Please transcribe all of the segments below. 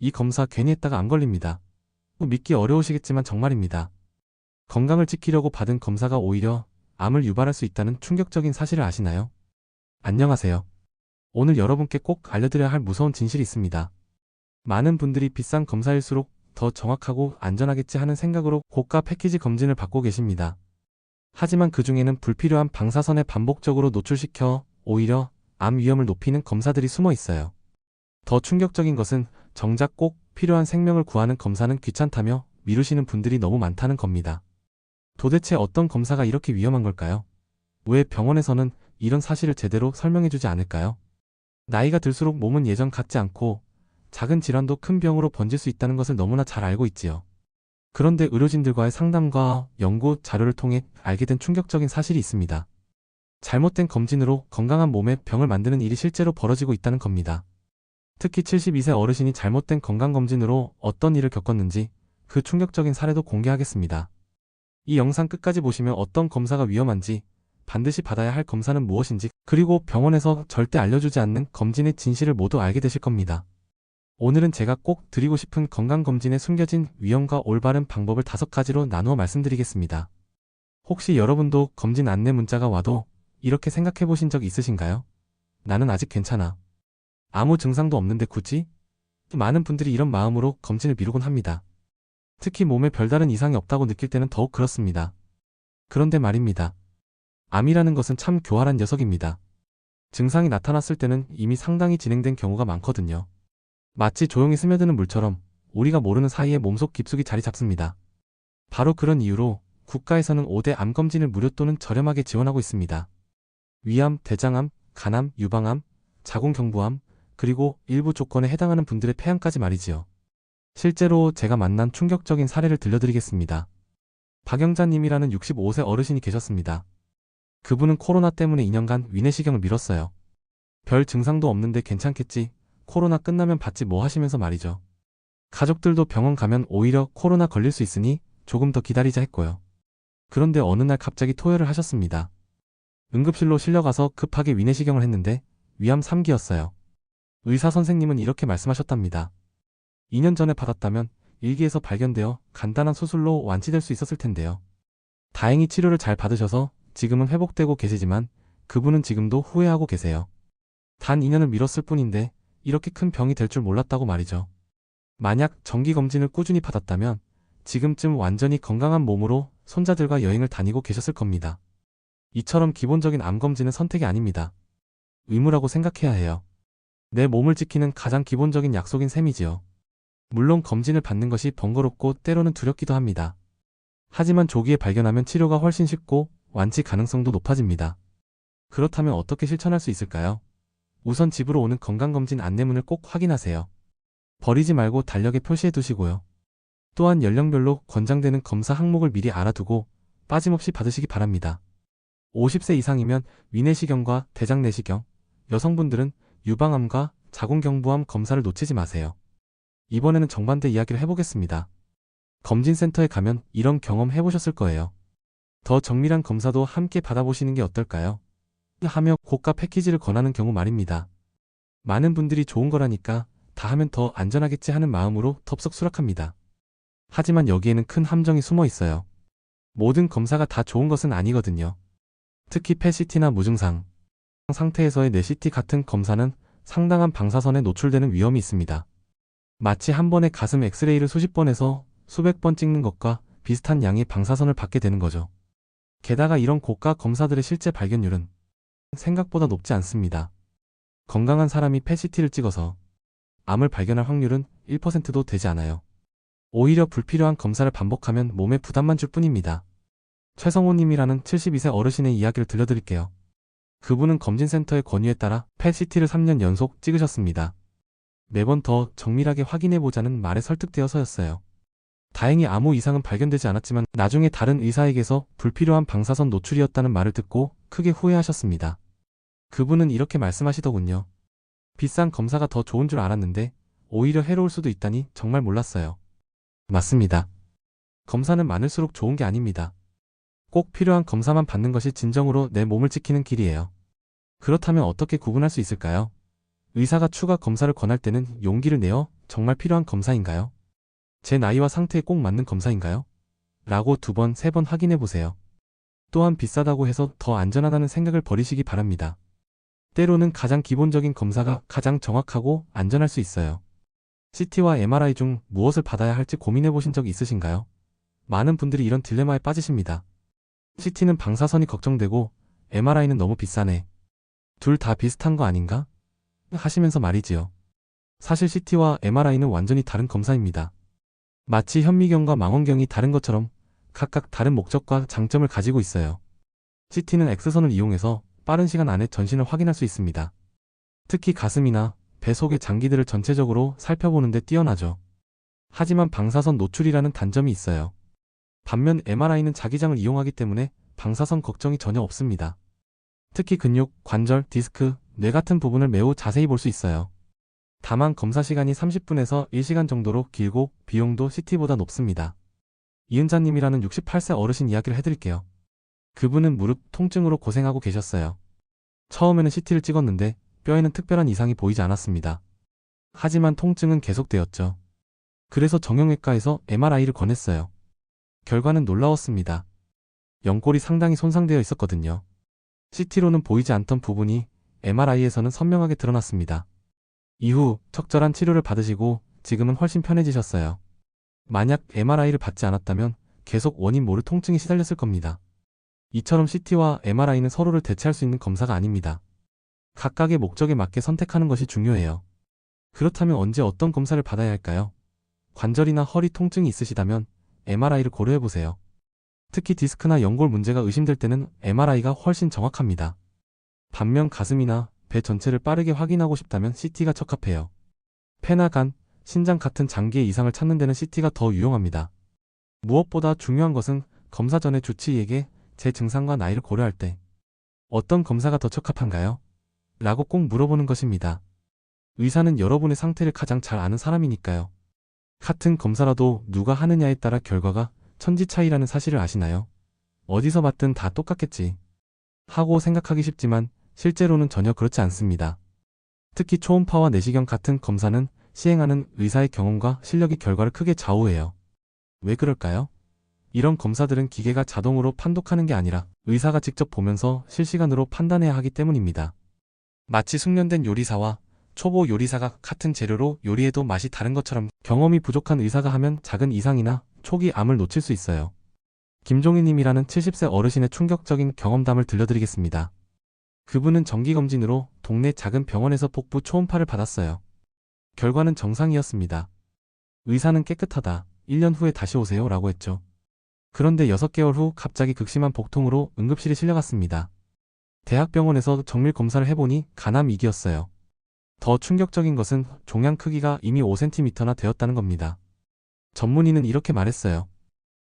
이 검사 괜히 했다가 안 걸립니다. 믿기 어려우시겠지만 정말입니다. 건강을 지키려고 받은 검사가 오히려 암을 유발할 수 있다는 충격적인 사실을 아시나요? 안녕하세요. 오늘 여러분께 꼭 알려드려야 할 무서운 진실이 있습니다. 많은 분들이 비싼 검사일수록 더 정확하고 안전하겠지 하는 생각으로 고가 패키지 검진을 받고 계십니다. 하지만 그 중에는 불필요한 방사선에 반복적으로 노출시켜 오히려 암 위험을 높이는 검사들이 숨어 있어요. 더 충격적인 것은 정작 꼭 필요한 생명을 구하는 검사는 귀찮다며 미루시는 분들이 너무 많다는 겁니다. 도대체 어떤 검사가 이렇게 위험한 걸까요? 왜 병원에서는 이런 사실을 제대로 설명해주지 않을까요? 나이가 들수록 몸은 예전 같지 않고 작은 질환도 큰 병으로 번질 수 있다는 것을 너무나 잘 알고 있지요. 그런데 의료진들과의 상담과 연구 자료를 통해 알게 된 충격적인 사실이 있습니다. 잘못된 검진으로 건강한 몸에 병을 만드는 일이 실제로 벌어지고 있다는 겁니다. 특히 72세 어르신이 잘못된 건강검진으로 어떤 일을 겪었는지 그 충격적인 사례도 공개하겠습니다. 이 영상 끝까지 보시면 어떤 검사가 위험한지, 반드시 받아야 할 검사는 무엇인지, 그리고 병원에서 절대 알려주지 않는 검진의 진실을 모두 알게 되실 겁니다. 오늘은 제가 꼭 드리고 싶은 건강검진의 숨겨진 위험과 올바른 방법을 5가지로 나누어 말씀드리겠습니다. 혹시 여러분도 검진 안내 문자가 와도 이렇게 생각해 보신 적 있으신가요? 나는 아직 괜찮아. 아무 증상도 없는데 굳이? 많은 분들이 이런 마음으로 검진을 미루곤 합니다. 특히 몸에 별다른 이상이 없다고 느낄 때는 더욱 그렇습니다. 그런데 말입니다. 암이라는 것은 참 교활한 녀석입니다. 증상이 나타났을 때는 이미 상당히 진행된 경우가 많거든요. 마치 조용히 스며드는 물처럼 우리가 모르는 사이에 몸속 깊숙이 자리 잡습니다. 바로 그런 이유로 국가에서는 5대 암검진을 무료 또는 저렴하게 지원하고 있습니다. 위암, 대장암, 간암, 유방암, 자궁경부암, 그리고 일부 조건에 해당하는 분들의 폐암까지 말이지요. 실제로 제가 만난 충격적인 사례를 들려드리겠습니다. 박영자님이라는 65세 어르신이 계셨습니다. 그분은 코로나 때문에 2년간 위내시경을 미뤘어요. 별 증상도 없는데 괜찮겠지, 코로나 끝나면 받지 뭐 하시면서 말이죠. 가족들도 병원 가면 오히려 코로나 걸릴 수 있으니 조금 더 기다리자 했고요. 그런데 어느 날 갑자기 토혈을 하셨습니다. 응급실로 실려가서 급하게 위내시경을 했는데 위암 3기였어요. 의사 선생님은 이렇게 말씀하셨답니다. 2년 전에 받았다면 1기에서 발견되어 간단한 수술로 완치될 수 있었을 텐데요. 다행히 치료를 잘 받으셔서 지금은 회복되고 계시지만 그분은 지금도 후회하고 계세요. 단 2년을 미뤘을 뿐인데 이렇게 큰 병이 될 줄 몰랐다고 말이죠. 만약 정기검진을 꾸준히 받았다면 지금쯤 완전히 건강한 몸으로 손자들과 여행을 다니고 계셨을 겁니다. 이처럼 기본적인 암검진은 선택이 아닙니다. 의무라고 생각해야 해요. 내 몸을 지키는 가장 기본적인 약속인 셈이지요. 물론 검진을 받는 것이 번거롭고 때로는 두렵기도 합니다. 하지만 조기에 발견하면 치료가 훨씬 쉽고 완치 가능성도 높아집니다. 그렇다면 어떻게 실천할 수 있을까요? 우선 집으로 오는 건강검진 안내문을 꼭 확인하세요. 버리지 말고 달력에 표시해 두시고요. 또한 연령별로 권장되는 검사 항목을 미리 알아두고 빠짐없이 받으시기 바랍니다. 50세 이상이면 위내시경과 대장내시경, 여성분들은 유방암과 자궁경부암 검사를 놓치지 마세요. 이번에는 정반대 이야기를 해보겠습니다. 검진센터에 가면 이런 경험 해보셨을 거예요. 더 정밀한 검사도 함께 받아보시는 게 어떨까요? 하며 고가 패키지를 권하는 경우 말입니다. 많은 분들이 좋은 거라니까 다 하면 더 안전하겠지 하는 마음으로 덥석 수락합니다. 하지만 여기에는 큰 함정이 숨어 있어요. 모든 검사가 다 좋은 것은 아니거든요. 특히 펫CT나 무증상 상태에서의 뇌CT 같은 검사는 상당한 방사선에 노출되는 위험이 있습니다. 마치 한 번에 가슴 엑스레이를 수십 번 해서 수백 번 찍는 것과 비슷한 양의 방사선을 받게 되는 거죠. 게다가 이런 고가 검사들의 실제 발견율은 생각보다 높지 않습니다. 건강한 사람이 펫CT를 찍어서 암을 발견할 확률은 1%도 되지 않아요. 오히려 불필요한 검사를 반복하면 몸에 부담만 줄 뿐입니다. 최성호님이라는 72세 어르신의 이야기를 들려드릴게요. 그분은 검진센터의 권유에 따라 펫CT를 3년 연속 찍으셨습니다. 매번 더 정밀하게 확인해보자는 말에 설득되어서였어요. 다행히 아무 이상은 발견되지 않았지만 나중에 다른 의사에게서 불필요한 방사선 노출이었다는 말을 듣고 크게 후회하셨습니다. 그분은 이렇게 말씀하시더군요. 비싼 검사가 더 좋은 줄 알았는데 오히려 해로울 수도 있다니 정말 몰랐어요. 맞습니다. 검사는 많을수록 좋은 게 아닙니다. 꼭 필요한 검사만 받는 것이 진정으로 내 몸을 지키는 길이에요. 그렇다면 어떻게 구분할 수 있을까요? 의사가 추가 검사를 권할 때는 용기를 내어 정말 필요한 검사인가요? 제 나이와 상태에 꼭 맞는 검사인가요? 라고 2번, 3번 확인해 보세요. 또한 비싸다고 해서 더 안전하다는 생각을 버리시기 바랍니다. 때로는 가장 기본적인 검사가 가장 정확하고 안전할 수 있어요. CT와 MRI 중 무엇을 받아야 할지 고민해 보신 적 있으신가요? 많은 분들이 이런 딜레마에 빠지십니다. CT는 방사선이 걱정되고 MRI는 너무 비싸네. 둘 다 비슷한 거 아닌가? 하시면서 말이지요. 사실 CT와 MRI는 완전히 다른 검사입니다. 마치 현미경과 망원경이 다른 것처럼 각각 다른 목적과 장점을 가지고 있어요. CT는 X선을 이용해서 빠른 시간 안에 전신을 확인할 수 있습니다. 특히 가슴이나 배 속의 장기들을 전체적으로 살펴보는 데 뛰어나죠. 하지만 방사선 노출이라는 단점이 있어요. 반면 MRI는 자기장을 이용하기 때문에 방사선 걱정이 전혀 없습니다. 특히 근육, 관절, 디스크, 뇌 같은 부분을 매우 자세히 볼 수 있어요. 다만 검사 시간이 30분에서 1시간 정도로 길고 비용도 CT보다 높습니다. 이은자님이라는 68세 어르신 이야기를 해드릴게요. 그분은 무릎 통증으로 고생하고 계셨어요. 처음에는 CT를 찍었는데 뼈에는 특별한 이상이 보이지 않았습니다. 하지만 통증은 계속되었죠. 그래서 정형외과에서 MRI를 권했어요. 결과는 놀라웠습니다. 연골이 상당히 손상되어 있었거든요. CT로는 보이지 않던 부분이 MRI에서는 선명하게 드러났습니다. 이후 적절한 치료를 받으시고 지금은 훨씬 편해지셨어요. 만약 MRI를 받지 않았다면 계속 원인 모를 통증에 시달렸을 겁니다. 이처럼 CT와 MRI는 서로를 대체할 수 있는 검사가 아닙니다. 각각의 목적에 맞게 선택하는 것이 중요해요. 그렇다면 언제 어떤 검사를 받아야 할까요? 관절이나 허리 통증이 있으시다면 MRI를 고려해보세요. 특히 디스크나 연골 문제가 의심될 때는 MRI가 훨씬 정확합니다. 반면 가슴이나 배 전체를 빠르게 확인하고 싶다면 CT가 적합해요. 폐나 간, 신장 같은 장기의 이상을 찾는 데는 CT가 더 유용합니다. 무엇보다 중요한 것은 검사 전에 주치의에게 제 증상과 나이를 고려할 때 어떤 검사가 더 적합한가요? 라고 꼭 물어보는 것입니다. 의사는 여러분의 상태를 가장 잘 아는 사람이니까요. 같은 검사라도 누가 하느냐에 따라 결과가 천지 차이라는 사실을 아시나요? 어디서 받든 다 똑같겠지 하고 생각하기 쉽지만 실제로는 전혀 그렇지 않습니다. 특히 초음파와 내시경 같은 검사는 시행하는 의사의 경험과 실력이 결과를 크게 좌우해요. 왜 그럴까요? 이런 검사들은 기계가 자동으로 판독하는 게 아니라 의사가 직접 보면서 실시간으로 판단해야 하기 때문입니다. 마치 숙련된 요리사와 초보 요리사가 같은 재료로 요리해도 맛이 다른 것처럼 경험이 부족한 의사가 하면 작은 이상이나 초기 암을 놓칠 수 있어요. 김종희님이라는 70세 어르신의 충격적인 경험담을 들려드리겠습니다. 그분은 정기검진으로 동네 작은 병원에서 복부 초음파를 받았어요. 결과는 정상이었습니다. 의사는 깨끗하다. 1년 후에 다시 오세요 라고 했죠. 그런데 6개월 후 갑자기 극심한 복통으로 응급실에 실려갔습니다. 대학병원에서 정밀 검사를 해보니 간암 2기였어요. 더 충격적인 것은 종양 크기가 이미 5cm나 되었다는 겁니다. 전문의는 이렇게 말했어요.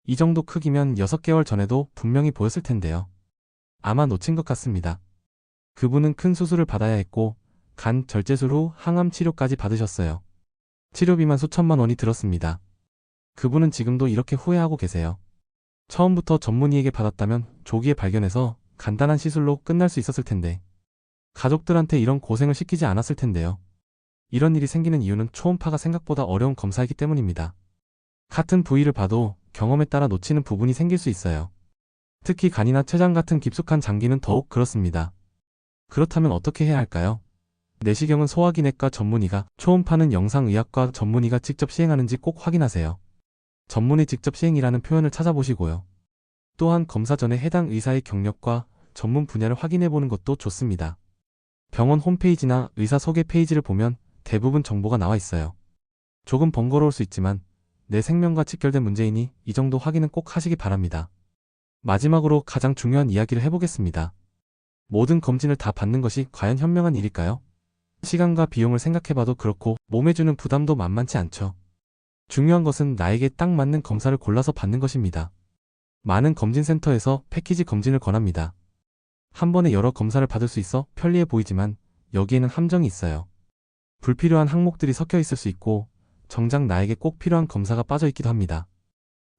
이 정도 크기면 6개월 전에도 분명히 보였을 텐데요. 아마 놓친 것 같습니다. 그분은 큰 수술을 받아야 했고 간 절제술 후 항암 치료까지 받으셨어요. 치료비만 수천만 원이 들었습니다. 그분은 지금도 이렇게 후회하고 계세요. 처음부터 전문의에게 받았다면 조기에 발견해서 간단한 시술로 끝날 수 있었을 텐데 가족들한테 이런 고생을 시키지 않았을 텐데요. 이런 일이 생기는 이유는 초음파가 생각보다 어려운 검사이기 때문입니다. 같은 부위를 봐도 경험에 따라 놓치는 부분이 생길 수 있어요. 특히 간이나 췌장 같은 깊숙한 장기는 더욱 그렇습니다. 그렇다면 어떻게 해야 할까요? 내시경은 소화기내과 전문의가, 초음파는 영상의학과 전문의가 직접 시행하는지 꼭 확인하세요. 전문의 직접 시행이라는 표현을 찾아보시고요. 또한 검사 전에 해당 의사의 경력과 전문 분야를 확인해보는 것도 좋습니다. 병원 홈페이지나 의사 소개 페이지를 보면 대부분 정보가 나와 있어요. 조금 번거로울 수 있지만 내 생명과 직결된 문제이니 이 정도 확인은 꼭 하시기 바랍니다. 마지막으로 가장 중요한 이야기를 해보겠습니다. 모든 검진을 다 받는 것이 과연 현명한 일일까요? 시간과 비용을 생각해봐도 그렇고 몸에 주는 부담도 만만치 않죠. 중요한 것은 나에게 딱 맞는 검사를 골라서 받는 것입니다. 많은 검진센터에서 패키지 검진을 권합니다. 한 번에 여러 검사를 받을 수 있어 편리해 보이지만 여기에는 함정이 있어요. 불필요한 항목들이 섞여 있을 수 있고 정작 나에게 꼭 필요한 검사가 빠져 있기도 합니다.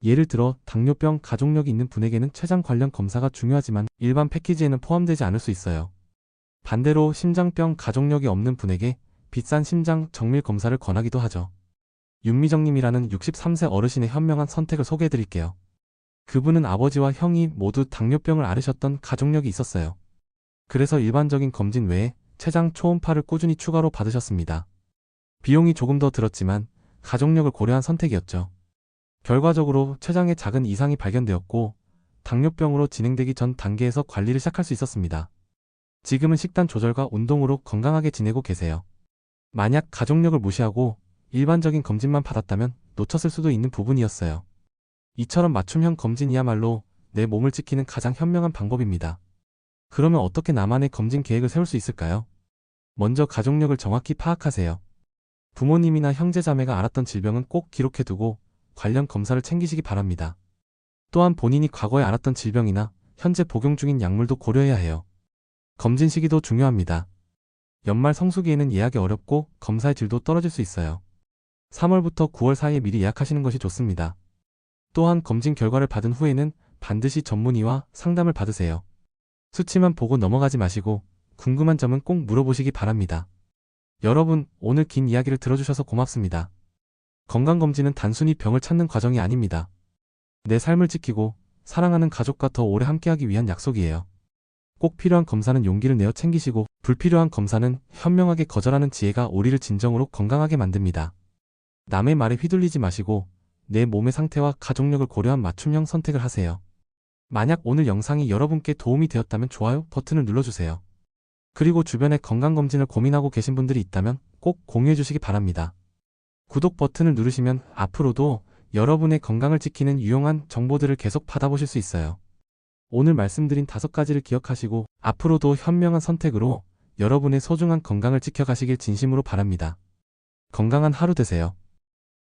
예를 들어 당뇨병 가족력이 있는 분에게는 췌장 관련 검사가 중요하지만 일반 패키지에는 포함되지 않을 수 있어요. 반대로 심장병 가족력이 없는 분에게 비싼 심장 정밀 검사를 권하기도 하죠. 윤미정님이라는 63세 어르신의 현명한 선택을 소개해드릴게요. 그분은 아버지와 형이 모두 당뇨병을 앓으셨던 가족력이 있었어요. 그래서 일반적인 검진 외에 췌장 초음파를 꾸준히 추가로 받으셨습니다. 비용이 조금 더 들었지만 가족력을 고려한 선택이었죠. 결과적으로 췌장에 작은 이상이 발견되었고 당뇨병으로 진행되기 전 단계에서 관리를 시작할 수 있었습니다. 지금은 식단 조절과 운동으로 건강하게 지내고 계세요. 만약 가족력을 무시하고 일반적인 검진만 받았다면 놓쳤을 수도 있는 부분이었어요. 이처럼 맞춤형 검진이야말로 내 몸을 지키는 가장 현명한 방법입니다. 그러면 어떻게 나만의 검진 계획을 세울 수 있을까요? 먼저 가족력을 정확히 파악하세요. 부모님이나 형제자매가 앓았던 질병은 꼭 기록해두고 관련 검사를 챙기시기 바랍니다. 또한 본인이 과거에 앓았던 질병이나 현재 복용 중인 약물도 고려해야 해요. 검진 시기도 중요합니다. 연말 성수기에는 예약이 어렵고 검사의 질도 떨어질 수 있어요. 3월부터 9월 사이에 미리 예약하시는 것이 좋습니다. 또한 검진 결과를 받은 후에는 반드시 전문의와 상담을 받으세요. 수치만 보고 넘어가지 마시고 궁금한 점은 꼭 물어보시기 바랍니다. 여러분, 오늘 긴 이야기를 들어주셔서 고맙습니다. 건강검진은 단순히 병을 찾는 과정이 아닙니다. 내 삶을 지키고 사랑하는 가족과 더 오래 함께하기 위한 약속이에요. 꼭 필요한 검사는 용기를 내어 챙기시고 불필요한 검사는 현명하게 거절하는 지혜가 우리를 진정으로 건강하게 만듭니다. 남의 말에 휘둘리지 마시고 내 몸의 상태와 가족력을 고려한 맞춤형 선택을 하세요. 만약 오늘 영상이 여러분께 도움이 되었다면 좋아요 버튼을 눌러주세요. 그리고 주변에 건강검진을 고민하고 계신 분들이 있다면 꼭 공유해 주시기 바랍니다. 구독 버튼을 누르시면 앞으로도 여러분의 건강을 지키는 유용한 정보들을 계속 받아보실 수 있어요. 오늘 말씀드린 5가지를 기억하시고 앞으로도 현명한 선택으로 여러분의 소중한 건강을 지켜가시길 진심으로 바랍니다. 건강한 하루 되세요.